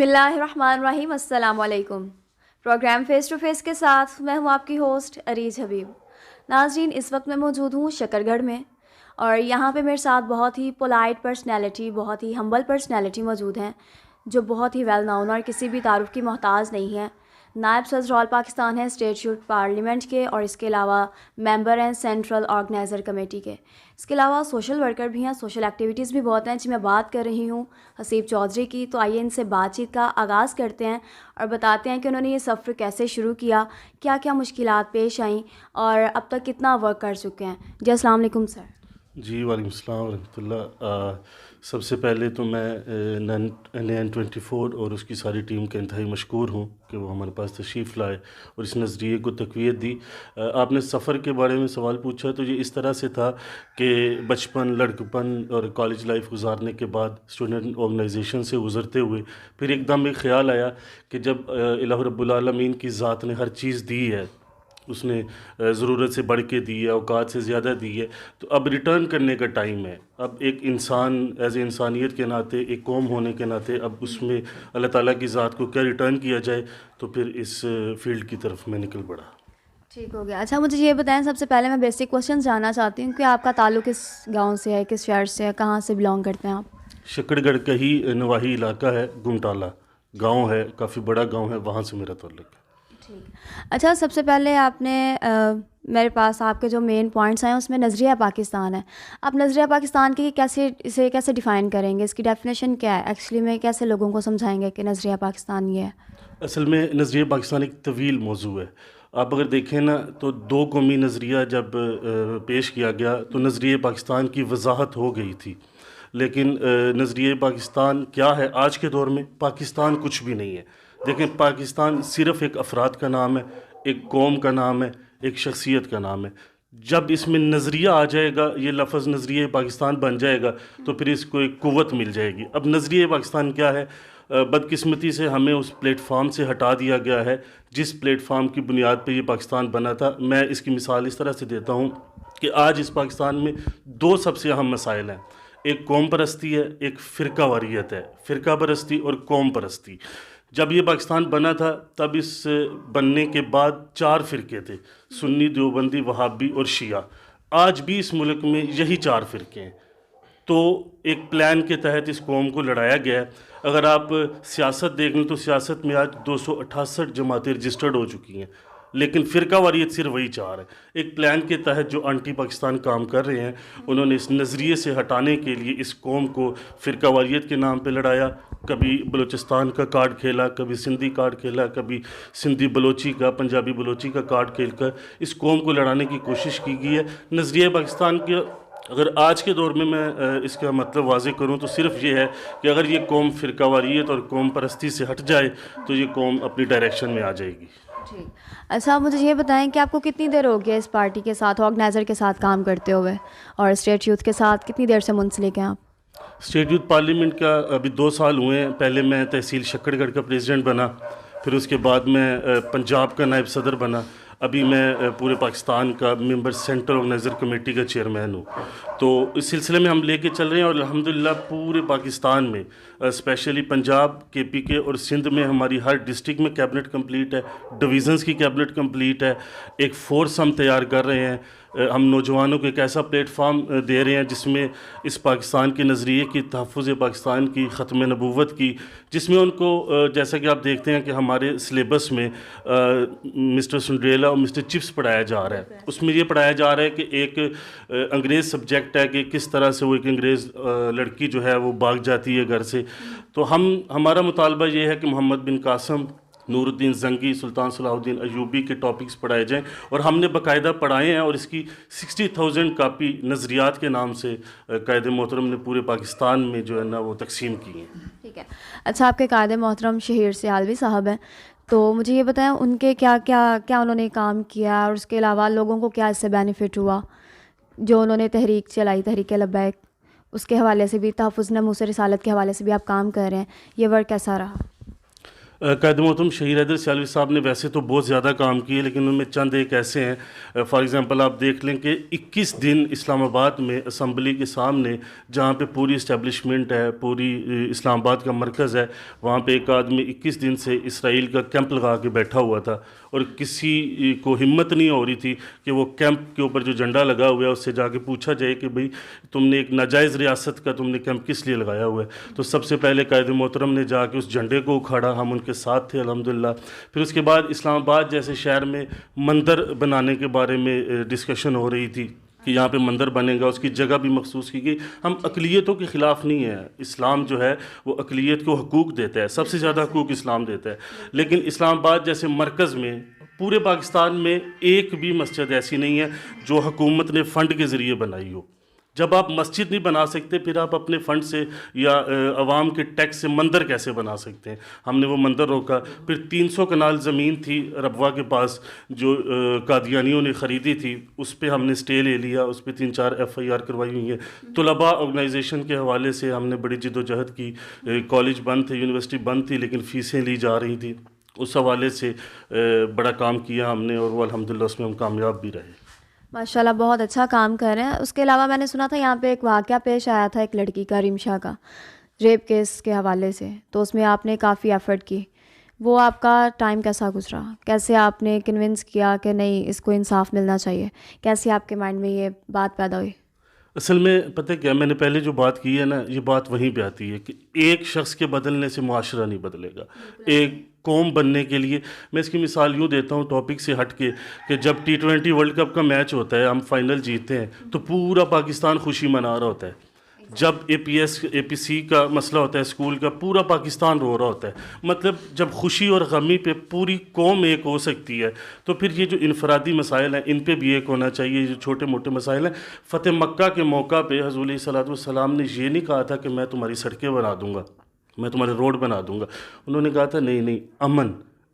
بسم اللہ الرحمن الرحیم. السلام علیکم. پروگرام فیس ٹو فیس کے ساتھ میں ہوں آپ کی ہوسٹ اریج حبیب. ناظرین، اس وقت میں موجود ہوں شکر گڑھ میں، اور یہاں پہ میرے ساتھ بہت ہی پولائٹ پرسنالٹی، بہت ہی ہمبل پرسنالٹی موجود ہیں، جو بہت ہی ویل نون اور کسی بھی تعارف کی محتاج نہیں ہیں. نائب صدر آل پاکستان ہیں اسٹیٹ یوتھ پارلیمنٹ کے، اور اس کے علاوہ ممبر ہیں سینٹرل آرگنائزر کمیٹی کے. اس کے علاوہ سوشل ورکر بھی ہیں، سوشل ایکٹیویٹیز بھی بہت ہیں. جی میں بات کر رہی ہوں حسیب چودھری کی. تو آئیے ان سے بات چیت کا آغاز کرتے ہیں اور بتاتے ہیں کہ انہوں نے یہ سفر کیسے شروع کیا، کیا کیا مشکلات پیش آئیں، اور اب تک کتنا ورک کر چکے ہیں. جی السلام علیکم سر. جی وعلیکم السلام ورحمۃ اللہ. سب سے پہلے تو میں NN24 اور اس کی ساری ٹیم کا انتہائی مشکور ہوں کہ وہ ہمارے پاس تشریف لائے اور اس نظریے کو تقویت دی. آپ نے سفر کے بارے میں سوال پوچھا، تو یہ اس طرح سے تھا کہ بچپن، لڑکپن اور کالج لائف گزارنے کے بعد اسٹوڈنٹ آرگنائزیشن سے گزرتے ہوئے پھر ایک دم ایک خیال آیا کہ جب الہ رب العالمین کی ذات نے ہر چیز دی ہے، اس نے ضرورت سے بڑھ کے دی ہے، اوقات سے زیادہ دی ہے، تو اب ریٹرن کرنے کا ٹائم ہے. اب ایک انسان ایز اے انسانیت کے ناطے، ایک قوم ہونے کے ناطے، اب اس میں اللہ تعالیٰ کی ذات کو کیا ریٹرن کیا جائے، تو پھر اس فیلڈ کی طرف میں نکل پڑا. ٹھیک ہو گیا. اچھا مجھے یہ بتائیں، سب سے پہلے میں بیسک کوشچن جاننا چاہتی ہوں کہ آپ کا تعلق کس گاؤں سے ہے، کس شہر سے ہے، کہاں سے بلانگ کرتے ہیں آپ؟ شکر گڑھ کا ہی نواحی علاقہ ہے، گمٹالہ گاؤں ہے، کافی بڑا گاؤں ہے، وہاں سے میرا تعلق ہے. ٹھیک. اچھا سب سے پہلے آپ نے میرے پاس آپ کے جو مین پوائنٹس ہیں اس میں نظریہ پاکستان ہے. آپ نظریہ پاکستان کی اسے کیسے ڈیفائن کریں گے؟ اس کی ڈیفینیشن کیا ہے ایکچولی میں؟ کیسے لوگوں کو سمجھائیں گے کہ نظریہ پاکستان یہ ہے؟ اصل میں نظریہ پاکستان ایک طویل موضوع ہے. آپ اگر دیکھیں نا تو دو قومی نظریہ جب پیش کیا گیا تو نظریہ پاکستان کی وضاحت ہو گئی تھی، لیکن نظریہ پاکستان کیا ہے آج کے دور میں؟ پاکستان کچھ بھی نہیں ہے. دیکھیں، پاکستان صرف ایک افراد کا نام ہے، ایک قوم کا نام ہے، ایک شخصیت کا نام ہے. جب اس میں نظریہ آ جائے گا، یہ لفظ نظریہ پاکستان بن جائے گا، تو پھر اس کو ایک قوت مل جائے گی. اب نظریہ پاکستان کیا ہے؟ بدقسمتی سے ہمیں اس پلیٹ فارم سے ہٹا دیا گیا ہے جس پلیٹ فارم کی بنیاد پہ یہ پاکستان بنا تھا. میں اس کی مثال اس طرح سے دیتا ہوں کہ آج اس پاکستان میں دو سب سے اہم مسائل ہیں. ایک قوم پرستی ہے، ایک فرقہ واریت ہے. فرقہ پرستی اور قوم پرستی. جب یہ پاکستان بنا تھا تب اس بننے کے بعد 4 فرقے تھے: سنی، دیوبندی، وہابی اور شیعہ. آج بھی اس ملک میں یہی 4 فرقے ہیں. تو ایک پلان کے تحت اس قوم کو لڑایا گیا ہے. اگر آپ سیاست دیکھ لیں تو سیاست میں آج 268 جماعتیں رجسٹرڈ ہو چکی ہیں، لیکن فرقہ واریت صرف وہی 4 ہے. ایک پلان کے تحت جو انٹی پاکستان کام کر رہے ہیں، انہوں نے اس نظریے سے ہٹانے کے لیے اس قوم کو فرقہ واریت کے نام پہ لڑایا. کبھی بلوچستان کا کارڈ کھیلا، کبھی سندھی کارڈ کھیلا، کبھی سندھی بلوچی کا، پنجابی بلوچی کا کارڈ کھیل کر اس قوم کو لڑانے کی کوشش کی گئی ہے. نظریہ پاکستان کے اگر آج کے دور میں اس کا مطلب واضح کروں تو صرف یہ ہے کہ اگر یہ قوم فرقہ واریت اور قوم پرستی سے ہٹ جائے تو یہ قوم اپنی ڈائریکشن میں آ جائے گی. ٹھیک. اچھا مجھے یہ بتائیں کہ آپ کو کتنی دیر ہو گیا اس پارٹی کے ساتھ، آرگنائزر کے ساتھ کام کرتے ہوئے، اور اسٹیٹ یوتھ کے ساتھ کتنی دیر سے منسلک ہیں آپ؟ اسٹیٹ یوتھ پارلیمنٹ کا ابھی 2 سال ہوئے ہیں. پہلے میں تحصیل شکر گڑھ کا پریزیڈنٹ بنا، پھر اس کے بعد میں پنجاب کا نائب صدر بنا. ابھی میں پورے پاکستان کا ممبر سینٹرل آرگنائزر کمیٹی کا چیئرمین ہوں. تو اس سلسلے میں ہم لے کے چل رہے ہیں، اور الحمدللہ پورے پاکستان میں اسپیشلی پنجاب، KPK اور سندھ میں ہماری ہر ڈسٹرکٹ میں کیبنٹ کمپلیٹ ہے، ڈویژنز کی کیبنٹ کمپلیٹ ہے. ایک فورس ہم تیار کر رہے ہیں. ہم نوجوانوں کو ایک ایسا پلیٹ فارم دے رہے ہیں جس میں اس پاکستان کے نظریے کی، تحفظ پاکستان کی، ختم نبوت کی، جس میں ان کو جیسا کہ آپ دیکھتے ہیں کہ ہمارے سلیبس میں مسٹر سنڈریلا اور مسٹر چپس پڑھایا جا رہا ہے. اس میں یہ پڑھایا جا رہا ہے کہ ایک انگریز سبجیکٹ ہے کہ کس طرح سے وہ ایک انگریز لڑکی جو ہے وہ بھاگ جاتی ہے گھر سے. تو ہمارا مطالبہ یہ ہے کہ محمد بن قاسم، نور الدین زنگی، سلطان صلاح الدین ایوبی کے ٹاپکس پڑھائے جائیں، اور ہم نے باقاعدہ پڑھائے ہیں، اور اس کی 60,000 کاپی نظریات کے نام سے قائد محترم نے پورے پاکستان میں جو ہے نا وہ تقسیم کی ہیں. ٹھیک ہے. اچھا آپ کے قائد محترم شہیر سیالوی صاحب ہیں، تو مجھے یہ بتائیں ان کے کیا انہوں نے کام کیا، اور اس کے علاوہ لوگوں کو کیا اس سے بینیفٹ ہوا جو انہوں نے تحریک چلائی، تحریک لبیک، اس کے حوالے سے بھی، تحفظ ناموس رسالت کے حوالے سے بھی آپ کام کر رہے ہیں، یہ ورک کیسا رہا؟ قائد محترم شہید حیدر سیالوی صاحب نے ویسے تو بہت زیادہ کام کیے، لیکن ان میں چند ایک ایسے ہیں. فار ایگزامپل آپ دیکھ لیں کہ 21 دن اسلام آباد میں اسمبلی کے سامنے، جہاں پہ پوری اسٹیبلشمنٹ ہے، پوری اسلام آباد کا مرکز ہے، وہاں پہ ایک آدمی 21 دن سے اسرائیل کا کیمپ لگا کے بیٹھا ہوا تھا، اور کسی کو ہمت نہیں ہو رہی تھی کہ وہ کیمپ کے اوپر جو جھنڈا لگا ہوا ہے اس سے جا کے پوچھا جائے کہ بھئی تم نے ایک ناجائز ریاست کا تم نے کیمپ کس لیے لگایا ہوا ہے. تو سب سے پہلے قائد محترم نے جا کے اس جھنڈے کو اکھاڑا، ہم ان کے ساتھ تھے الحمدللہ. پھر اس کے بعد اسلام آباد جیسے شہر میں مندر بنانے کے بارے میں ڈسکشن ہو رہی تھی کہ یہاں پہ مندر بنے گا، اس کی جگہ بھی مخصوص کی گئی. ہم اقلیتوں کے خلاف نہیں ہیں، اسلام جو ہے وہ اقلیت کو حقوق دیتا ہے، سب سے زیادہ حقوق اسلام دیتا ہے. لیکن اسلام آباد جیسے مرکز میں پورے پاکستان میں ایک بھی مسجد ایسی نہیں ہے جو حکومت نے فنڈ کے ذریعے بنائی ہو. جب آپ مسجد نہیں بنا سکتے، پھر آپ اپنے فنڈ سے یا عوام کے ٹیکس سے مندر کیسے بنا سکتے ہیں؟ ہم نے وہ مندر روکا. پھر 300 کنال زمین تھی ربوہ کے پاس جو قادیانیوں نے خریدی تھی، اس پہ ہم نے سٹے لے لیا، اس پہ 3-4 FIR کروائی ہوئی ہیں. طلباء آرگنائزیشن کے حوالے سے ہم نے بڑی جد و جہد کی. کالج بند تھے، یونیورسٹی بند تھی، لیکن فیسیں لی جا رہی تھیں. اس حوالے سے بڑا کام کیا ہم نے، اور وہ الحمدللہ اس میں ہم کامیاب بھی رہے. ماشاءاللہ بہت اچھا کام کر رہے ہیں. اس کے علاوہ میں نے سنا تھا یہاں پہ ایک واقعہ پیش آیا تھا ایک لڑکی کا، ریمشا کا، ریپ کیس کے حوالے سے، تو اس میں آپ نے کافی ایفرٹ کی. وہ آپ کا ٹائم کیسا گزرا؟ کیسے آپ نے کنونس کیا کہ نہیں اس کو انصاف ملنا چاہیے؟ کیسے آپ کے مائنڈ میں یہ بات پیدا ہوئی؟ اصل میں پتہ کیا، میں نے پہلے جو بات کی ہے نا، یہ بات وہیں پہ آتی ہے کہ ایک شخص کے بدلنے سے معاشرہ نہیں بدلے گا. ایک قوم بننے کے لیے، میں اس کی مثال یوں دیتا ہوں ٹاپک سے ہٹ کے، کہ جب T20 ورلڈ کپ کا میچ ہوتا ہے، ہم فائنل جیتے ہیں تو پورا پاکستان خوشی منا رہا ہوتا ہے. جب APC کا مسئلہ ہوتا ہے اسکول کا، پورا پاکستان رو رہا ہوتا ہے. مطلب جب خوشی اور غمی پہ پوری قوم ایک ہو سکتی ہے، تو پھر یہ جو انفرادی مسائل ہیں ان پہ بھی ایک ہونا چاہیے. جو چھوٹے موٹے مسائل ہیں، فتح مکہ کے موقع پہ حضور علیہ الصلوۃ والسلام نے یہ نہیں کہا تھا کہ میں تمہاری سڑکیں بنا دوں گا، میں تمہارے روڈ بنا دوں گا. انہوں نے کہا تھا نہیں،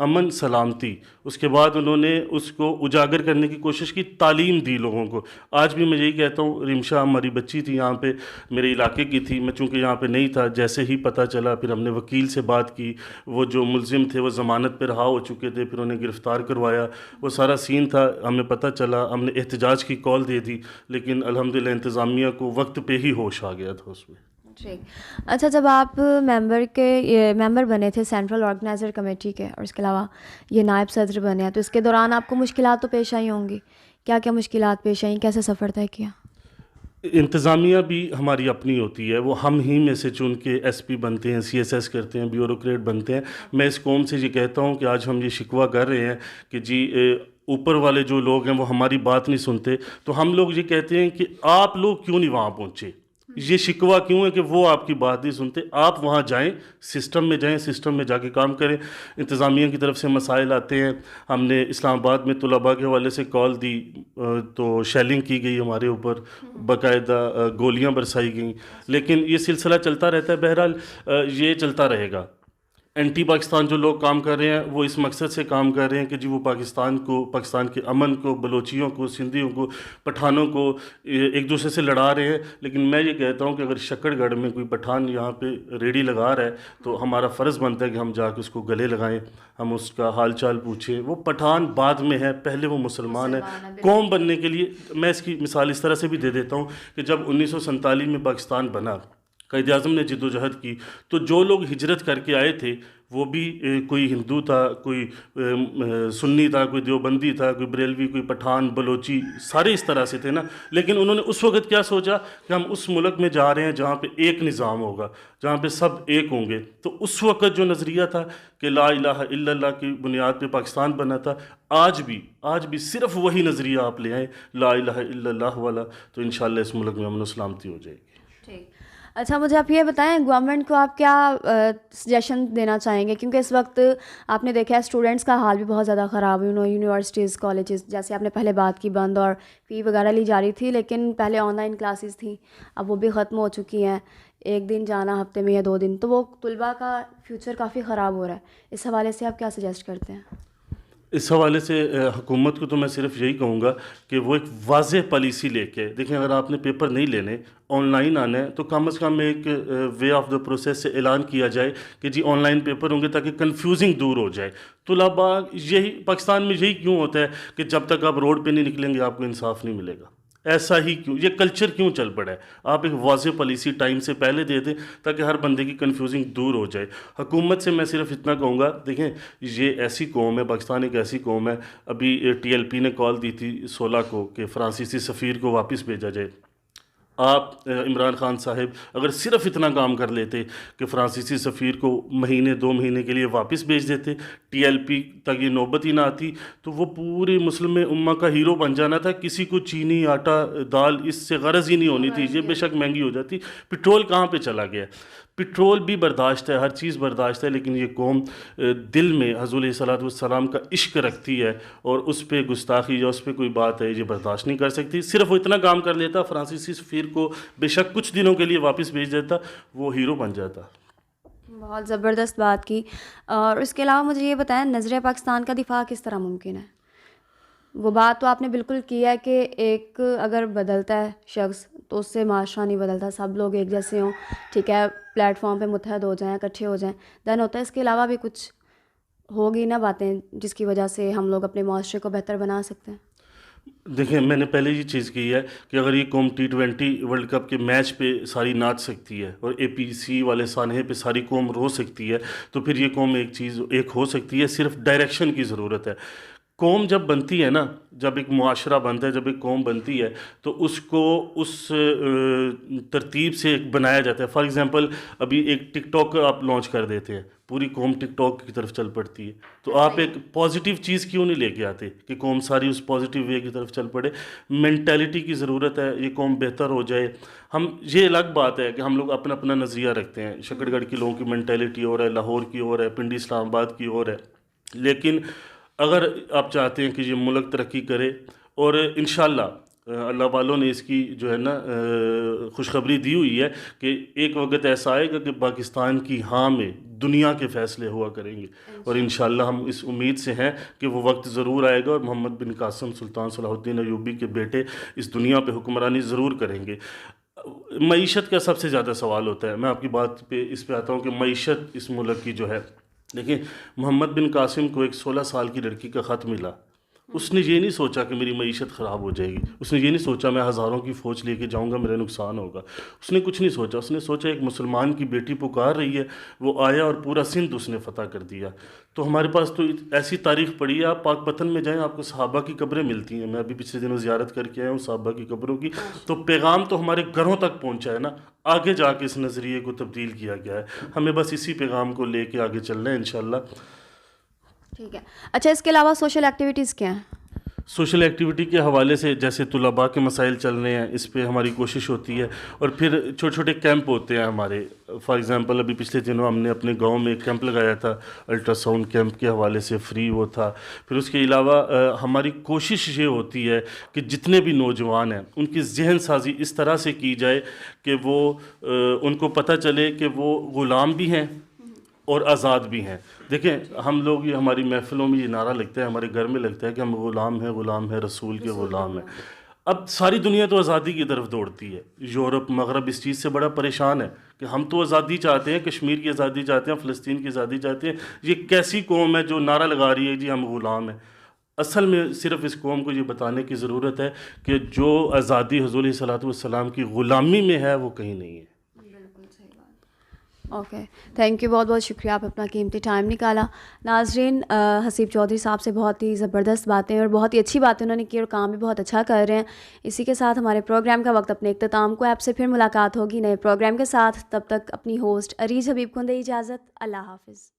امن سلامتی. اس کے بعد انہوں نے اس کو اجاگر کرنے کی کوشش کی، تعلیم دی لوگوں کو. آج بھی میں یہی کہتا ہوں، ریمشا ہماری بچی تھی، یہاں پہ میرے علاقے کی تھی، میں چونکہ یہاں پہ نہیں تھا، جیسے ہی پتہ چلا پھر ہم نے وکیل سے بات کی. وہ جو ملزم تھے وہ ضمانت پہ رہا ہو چکے تھے، پھر انہیں گرفتار کروایا. وہ سارا سین تھا، ہمیں پتہ چلا، ہم نے احتجاج کی کال دے دی، لیکن الحمدللہ انتظامیہ کو وقت پہ ہی ہوش آ گیا تھا اس میں. ٹھیک. اچھا، جب آپ ممبر بنے تھے سینٹرل آرگنائزر کمیٹی کے، اور اس کے علاوہ یہ نائب صدر بنے ہیں، تو اس کے دوران آپ کو مشکلات تو پیش آئی ہوں گی. کیا کیا مشکلات پیش آئیں؟ کیسے سفر طے کیا؟ انتظامیہ بھی ہماری اپنی ہوتی ہے، وہ ہم ہی میں سے چن کے SP بنتے ہیں، CSS کرتے ہیں، بیوروکریٹ بنتے ہیں. میں اس قوم سے یہ کہتا ہوں کہ آج ہم یہ شکوہ کر رہے ہیں کہ جی اوپر والے جو لوگ ہیں وہ ہماری بات نہیں سنتے، تو ہم لوگ یہ کہتے ہیں کہ آپ لوگ کیوں نہیں وہاں پہنچے؟ یہ شکوہ کیوں ہے کہ وہ آپ کی بات نہیں سنتے؟ آپ وہاں جائیں، سسٹم میں جائیں، سسٹم میں جا کے کام کریں. انتظامیہ کی طرف سے مسائل آتے ہیں. ہم نے اسلام آباد میں طلباء کے حوالے سے کال دی تو شیلنگ کی گئی ہمارے اوپر، باقاعدہ گولیاں برسائی گئیں. لیکن یہ سلسلہ چلتا رہتا ہے. بہرحال یہ چلتا رہے گا. اینٹی پاکستان جو لوگ کام کر رہے ہیں وہ اس مقصد سے کام کر رہے ہیں کہ جی وہ پاکستان کے امن کو، بلوچیوں کو، سندھیوں کو، پٹھانوں کو ایک دوسرے سے لڑا رہے ہیں. لیکن میں یہ کہتا ہوں کہ اگر شکر گڑھ میں کوئی پٹھان یہاں پہ ریڑھی لگا رہا ہے تو ہمارا فرض بنتا ہے کہ ہم جا کے اس کو گلے لگائیں، ہم اس کا حال چال پوچھیں. وہ پٹھان بعد میں ہے، پہلے وہ مسلمان ہے. قوم بننے کے لیے میں اس کی مثال اس طرح سے بھی دے دیتا ہوں کہ جب 1947 میں پاکستان بنا، قائد اعظم نے جد و جہد کی، تو جو لوگ ہجرت کر کے آئے تھے وہ بھی کوئی ہندو تھا، کوئی سنی تھا، کوئی دیوبندی تھا، کوئی بریلوی، کوئی پٹھان، بلوچی، سارے اس طرح سے تھے نا. لیکن انہوں نے اس وقت کیا سوچا کہ ہم اس ملک میں جا رہے ہیں جہاں پہ ایک نظام ہوگا، جہاں پہ سب ایک ہوں گے. تو اس وقت جو نظریہ تھا کہ لا الہ الا اللہ کی بنیاد پہ پاکستان بنا تھا، آج بھی صرف وہی نظریہ آپ لے آئیں، لا الہ الا اللہ والا، تو انشاءاللہ اس ملک میں امن و سلامتی ہو جائے گی. ٹھیک. اچھا، مجھے آپ یہ بتائیں گورنمنٹ کو آپ کیا سجیشن دینا چاہیں گے؟ کیونکہ اس وقت آپ نے دیکھا ہے اسٹوڈنٹس کا حال بھی بہت زیادہ خراب ہے. یونیورسٹیز، کالجز، جیسے آپ نے پہلے بات کی، بند اور فی وغیرہ لی جا رہی تھی، لیکن پہلے آن لائن کلاسز تھیں، اب وہ بھی ختم ہو چکی ہیں. ایک دن جانا ہفتے میں یا 2 دن، تو وہ طلباء کا فیوچر کافی خراب ہو رہا ہے. اس حوالے سے آپ کیا سجیسٹ کرتے ہیں؟ اس حوالے سے حکومت کو تو میں صرف یہی کہوں گا کہ وہ ایک واضح پالیسی لے کے دیکھیں، اگر آپ نے پیپر نہیں لینے، آن لائن آنا ہے، تو کم از کم ایک وے آف دا پروسیس سے اعلان کیا جائے کہ جی آن لائن پیپر ہوں گے، تاکہ کنفیوزنگ دور ہو جائے. طلباء یہی پاکستان میں یہی کیوں ہوتا ہے کہ جب تک آپ روڈ پہ نہیں نکلیں گے آپ کو انصاف نہیں ملے گا. ایسا ہی کیوں، یہ کلچر کیوں چل پڑا ہے؟ آپ ایک واضح پالیسی ٹائم سے پہلے دے دیں تاکہ ہر بندے کی کنفیوزنگ دور ہو جائے. حکومت سے میں صرف اتنا کہوں گا، دیکھیں یہ ایسی قوم ہے، پاکستان ایک ایسی قوم ہے. ابھی TLP نے کال دی تھی 16 کو کہ فرانسیسی سفیر کو واپس بھیجا جائے. آپ عمران خان صاحب اگر صرف اتنا کام کر لیتے کہ فرانسیسی سفیر کو مہینے 2 مہینے کے لیے واپس بھیج دیتے، TLP تک یہ نوبت ہی نہ آتی، تو وہ پوری مسلم امہ کا ہیرو بن جانا تھا. کسی کو چینی، آٹا، دال اس سے غرض ہی نہیں ہونی تھی. یہ بے شک مہنگی ہو جاتی. پٹرول کہاں پہ چلا گیا؟ پٹرول بھی برداشت ہے، ہر چیز برداشت ہے، لیکن یہ قوم دل میں حضور علیہ الصلوۃ والسلام کا عشق رکھتی ہے، اور اس پہ گستاخی یا اس پہ کوئی بات ہے یہ برداشت نہیں کر سکتی. صرف وہ اتنا کام کر لیتا، فرانسیسی سفیر کو بے شک کچھ دنوں کے لیے واپس بھیج دیتا، وہ ہیرو بن جاتا. بہت زبردست بات کی. اور اس کے علاوہ مجھے یہ بتائیں، نظریہ پاکستان کا دفاع کس طرح ممکن ہے؟ وہ بات تو آپ نے بالکل کی ہے کہ ایک اگر بدلتا ہے شخص تو اس سے معاشرہ نہیں بدلتا. سب لوگ ایک جیسے ہوں، ٹھیک ہے، پلیٹ فارم پہ متحد ہو جائیں، اکٹھے ہو جائیں، دین ہوتا ہے. اس کے علاوہ بھی کچھ ہوگی نا باتیں جس کی وجہ سے ہم لوگ اپنے معاشرے کو بہتر بنا سکتے ہیں؟ دیکھیں میں نے پہلے یہ چیز کی ہے کہ اگر یہ قوم T20 ورلڈ کپ کے میچ پہ ساری ناچ سکتی ہے اور APC والے سانحے پہ ساری قوم رو سکتی ہے، تو پھر یہ قوم ایک ہو سکتی ہے. صرف ڈائریکشن کی ضرورت ہے. قوم جب بنتی ہے نا، جب ایک معاشرہ بنتا ہے، جب ایک قوم بنتی ہے، تو اس کو اس ترتیب سے ایک بنایا جاتا ہے. فار ایگزامپل ابھی ایک ٹک ٹاک آپ لانچ کر دیتے ہیں، پوری قوم ٹک ٹاک کی طرف چل پڑتی ہے. تو آپ ایک پازیٹیو چیز کیوں نہیں لے کے آتے کہ قوم ساری اس پازیٹیو وے کی طرف چل پڑے؟ مینٹیلٹی کی ضرورت ہے، یہ قوم بہتر ہو جائے. ہم یہ الگ بات ہے کہ ہم لوگ اپنا اپنا نظریہ رکھتے ہیں. شکر گڑھ کے لوگوں کی مینٹیلٹی اور ہے، لاہور کی اور ہے، پنڈی اسلام آباد کی اور ہے. لیکن اگر آپ چاہتے ہیں کہ یہ ملک ترقی کرے، اور انشاءاللہ اللہ والوں نے اس کی جو ہے نا خوشخبری دی ہوئی ہے کہ ایک وقت ایسا آئے گا کہ پاکستان کی ہاں میں دنیا کے فیصلے ہوا کریں گے، اور انشاءاللہ ہم اس امید سے ہیں کہ وہ وقت ضرور آئے گا اور محمد بن قاسم سلطان صلاح الدین ایوبی کے بیٹے اس دنیا پہ حکمرانی ضرور کریں گے. معیشت کا سب سے زیادہ سوال ہوتا ہے. میں آپ کی بات پہ اس پہ آتا ہوں کہ معیشت اس ملک کی جو ہے، دیکھیں محمد بن قاسم کو ایک 16 سال کی لڑکی کا خط ملا. اس نے یہ نہیں سوچا کہ میری معیشت خراب ہو جائے گی. اس نے یہ نہیں سوچا میں ہزاروں کی فوج لے کے جاؤں گا میرا نقصان ہوگا. اس نے کچھ نہیں سوچا. اس نے سوچا ایک مسلمان کی بیٹی پکار رہی ہے، وہ آیا اور پورا سندھ اس نے فتح کر دیا. تو ہمارے پاس تو ایسی تاریخ پڑی ہے. آپ پاک پتن میں جائیں، آپ کو صحابہ کی قبریں ملتی ہیں. میں ابھی پچھلے دنوں زیارت کر کے آیا ہوں صحابہ کی قبروں کی. تو پیغام تو ہمارے گھروں تک پہنچا ہے نا. آگے جا کے اس نظریے کو تبدیل کیا گیا ہے. ہمیں بس اسی پیغام کو لے کے آگے چلنا ہے انشاءاللہ. ٹھیک ہے. اچھا، اس کے علاوہ سوشل ایکٹیویٹیز کیا ہیں؟ سوشل ایکٹیویٹی کے حوالے سے جیسے طلباء کے مسائل چل رہے ہیں، اس پہ ہماری کوشش ہوتی ہے. اور پھر چھوٹے چھوٹے کیمپ ہوتے ہیں ہمارے. فار ایگزامپل ابھی پچھلے دنوں ہم نے اپنے گاؤں میں ایک کیمپ لگایا تھا، الٹرا ساؤنڈ کیمپ کے حوالے سے فری وہ تھا. پھر اس کے علاوہ ہماری کوشش یہ ہوتی ہے کہ جتنے بھی نوجوان ہیں ان کی ذہن سازی اس طرح سے کی جائے کہ وہ ان کو پتہ چلے کہ وہ غلام بھی ہیں اور آزاد بھی ہیں. دیکھیں ہم لوگ یہ ہماری محفلوں میں یہ نعرہ لگتا ہے، ہمارے گھر میں لگتا ہے کہ ہم غلام ہیں رسول کے غلام ہیں. اب ساری دنیا تو آزادی کی طرف دوڑتی ہے. یورپ مغرب اس چیز سے بڑا پریشان ہے کہ ہم تو آزادی چاہتے ہیں، کشمیر کی آزادی چاہتے ہیں، فلسطین کی آزادی چاہتے ہیں. یہ کیسی قوم ہے جو نعرہ لگا رہی ہے جی ہم غلام ہیں؟ اصل میں صرف اس قوم کو یہ بتانے کی ضرورت ہے کہ جو آزادی حضور علیہ الصلوۃ والسلام کی غلامی میں ہے وہ کہیں نہیں ہے. Okay, thank you. بہت بہت شکریہ، آپ اپنا قیمتی ٹائم نکالا. ناظرین، حسیب چودھری صاحب سے بہت ہی زبردست باتیں اور بہت ہی اچھی باتیں انہوں نے کی، اور کام بھی بہت اچھا کر رہے ہیں. اسی کے ساتھ ہمارے پروگرام کا وقت اپنے اختتام کو. آپ سے پھر ملاقات ہوگی نئے پروگرام کے ساتھ. تب تک اپنی ہوسٹ عریض حبیب کو دے اجازت. اللہ حافظ.